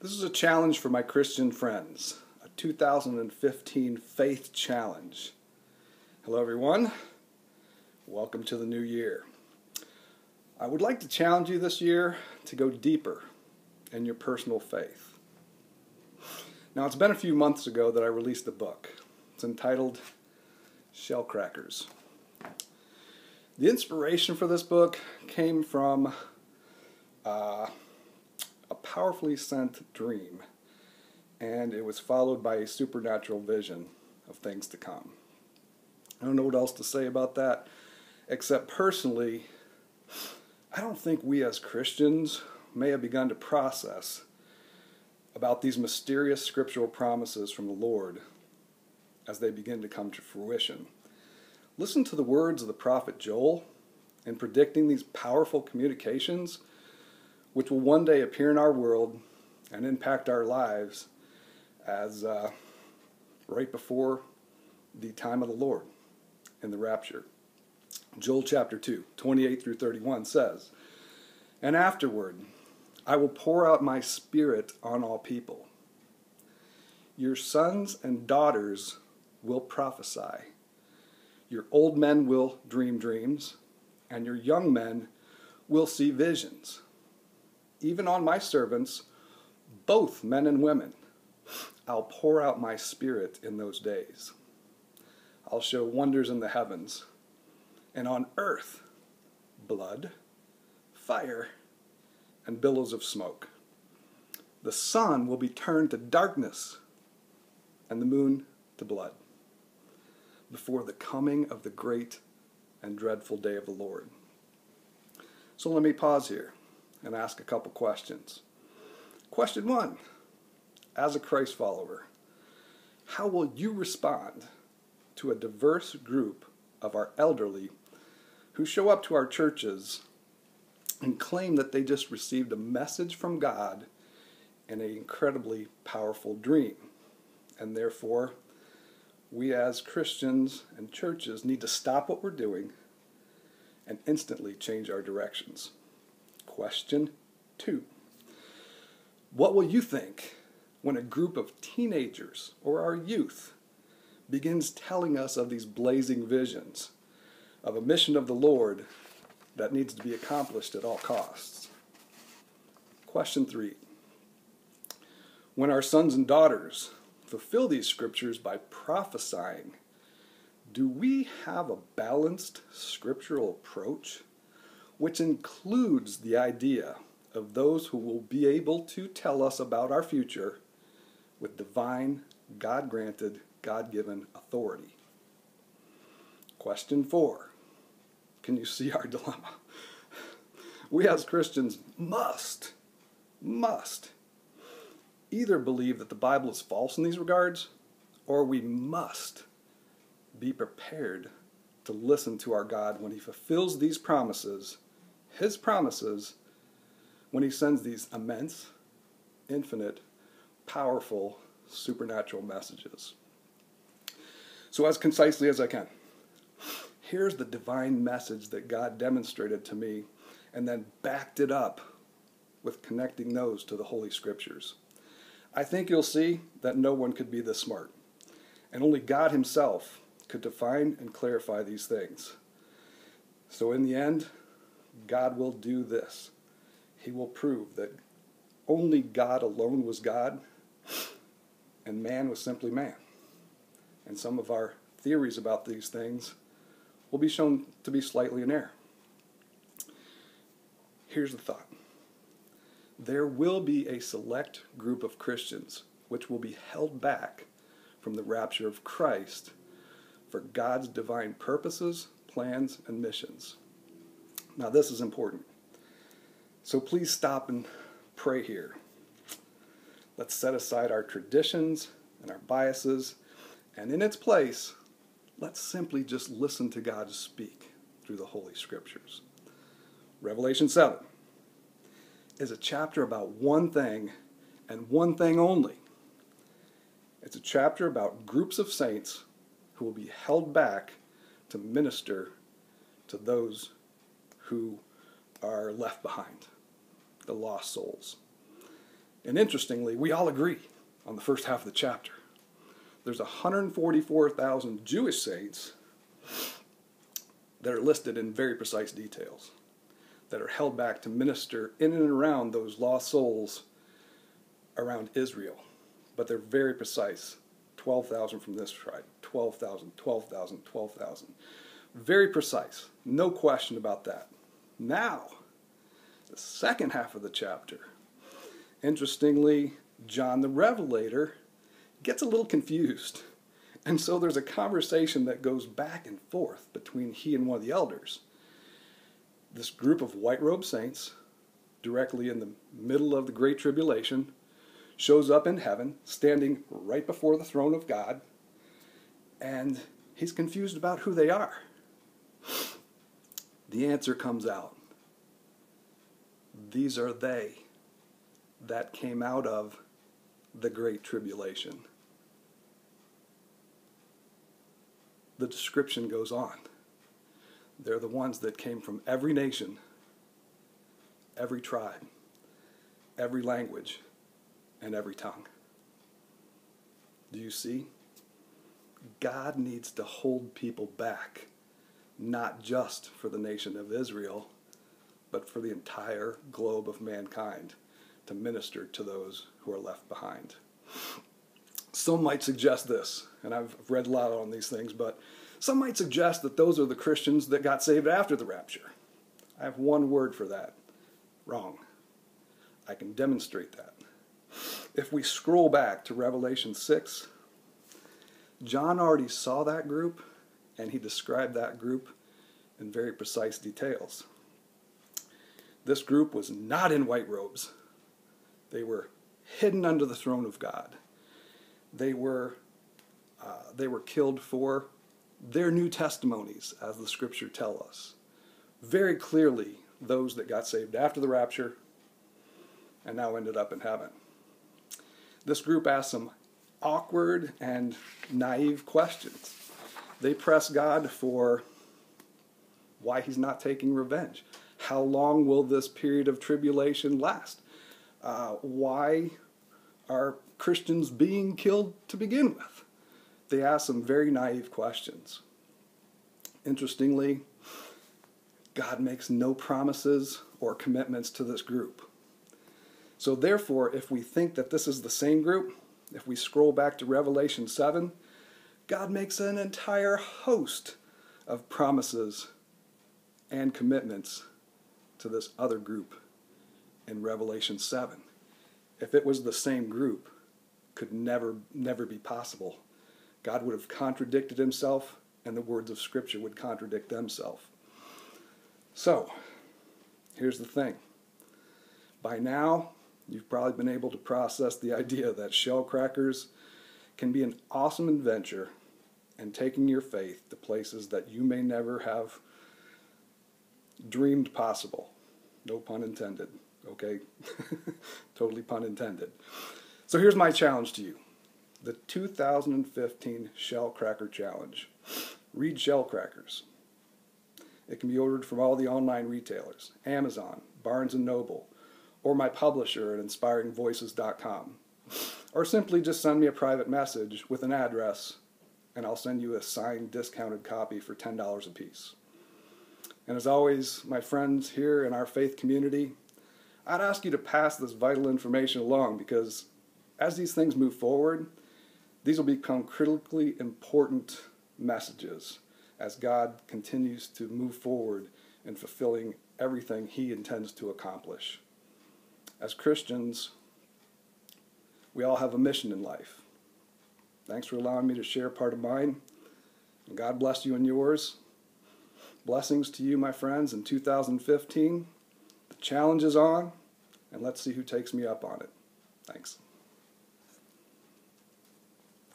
This is a challenge for my Christian friends, a 2015 faith challenge. Hello everyone, welcome to the new year. I would like to challenge you this year to go deeper in your personal faith. Now, it's been a few months ago that I released a book. It's entitled Shellcrackers. The inspiration for this book came from a powerfully sent dream, and it was followed by a supernatural vision of things to come. I don't know what else to say about that, except personally, I don't think we as Christians may have begun to process about these mysterious scriptural promises from the Lord as they begin to come to fruition. Listen to the words of the prophet Joel in predicting these powerful communications which will one day appear in our world and impact our lives as right before the time of the Lord in the rapture. Joel chapter 2, 28 through 31 says, "And afterward I will pour out my spirit on all people. Your sons and daughters will prophesy. Your old men will dream dreams, and your young men will see visions. Even on my servants, both men and women, I'll pour out my spirit in those days. I'll show wonders in the heavens, and on earth, blood, fire, and billows of smoke. The sun will be turned to darkness, and the moon to blood, before the coming of the great and dreadful day of the Lord." So let me pause here and ask a couple questions. Question 1. As a Christ follower, how will you respond to a diverse group of our elderly who show up to our churches and claim that they just received a message from God in an incredibly powerful dream, and therefore we as Christians and churches need to stop what we're doing and instantly change our directions? Question 2. What will you think when a group of teenagers or our youth begins telling us of these blazing visions of a mission of the Lord that needs to be accomplished at all costs? Question 3. When our sons and daughters fulfill these scriptures by prophesying, do we have a balanced scriptural approach which includes the idea of those who will be able to tell us about our future with divine, God-granted, God-given authority? Question 4. Can you see our dilemma? We as Christians must either believe that the Bible is false in these regards, or we must be prepared to listen to our God when He fulfills these promises, His promises, when He sends these immense, infinite, powerful, supernatural messages. So as concisely as I can, here's the divine message that God demonstrated to me and then backed it up with connecting those to the Holy Scriptures. I think you'll see that no one could be this smart, and only God Himself could define and clarify these things. So in the end, God will do this. He will prove that only God alone was God, and man was simply man. And some of our theories about these things will be shown to be slightly in error. Here's the thought. There will be a select group of Christians which will be held back from the rapture of Christ for God's divine purposes, plans, and missions. Now this is important. So please stop and pray here. Let's set aside our traditions and our biases, and in its place, let's simply just listen to God speak through the Holy Scriptures. Revelation 7 is a chapter about one thing and one thing only. It's a chapter about groups of saints who will be held back to minister to those who are left behind, the lost souls. And interestingly, we all agree on the first half of the chapter. There's 144,000 Jewish saints that are listed in very precise details, that are held back to minister in and around those lost souls around Israel. But they're very precise. 12,000 from this tribe, 12,000, 12,000, 12,000. Very precise. No question about that. Now, the second half of the chapter. Interestingly, John the Revelator gets a little confused. And so there's a conversation that goes back and forth between he and one of the elders. This group of white-robed saints, directly in the middle of the Great Tribulation, shows up in heaven, standing right before the throne of God, and he's confused about who they are. The answer comes out. These are they that came out of the Great Tribulation. The description goes on. They're the ones that came from every nation, every tribe, every language, and every tongue. Do you see? God needs to hold people back, not just for the nation of Israel, but for the entire globe of mankind, to minister to those who are left behind. Some might suggest this, and I've read a lot on these things, but some might suggest that those are the Christians that got saved after the rapture. I have one word for that. Wrong. I can demonstrate that. If we scroll back to Revelation 6, John already saw that group, and he described that group in very precise details. This group was not in white robes. They were hidden under the throne of God. They were killed for their new testimonies, as the scripture tell us. Very clearly, those that got saved after the rapture and now ended up in heaven. This group asked some awkward and naive questions. They press God for why he's not taking revenge. How long will this period of tribulation last? Why are Christians being killed to begin with? They ask some very naive questions. Interestingly, God makes no promises or commitments to this group. So therefore, if we think that this is the same group, if we scroll back to Revelation 7, God makes an entire host of promises and commitments to this other group in Revelation 7. If it was the same group, could never be possible. God would have contradicted himself, and the words of Scripture would contradict themselves. So, here's the thing. By now, you've probably been able to process the idea that shell crackers can be an awesome adventure in taking your faith to places that you may never have dreamed possible. No pun intended, okay? Totally pun intended. So here's my challenge to you. The 2015 Shell Cracker Challenge. Read shell crackers. It can be ordered from all the online retailers, Amazon, Barnes & Noble, or my publisher at inspiringvoices.com. Or simply just send me a private message with an address, and I'll send you a signed, discounted copy for $10 a piece. And as always, my friends here in our faith community, I'd ask you to pass this vital information along, because as these things move forward, these will become critically important messages as God continues to move forward in fulfilling everything he intends to accomplish. As Christians, we all have a mission in life. Thanks for allowing me to share part of mine. And God bless you and yours. Blessings to you, my friends, in 2015. The challenge is on, and let's see who takes me up on it. Thanks.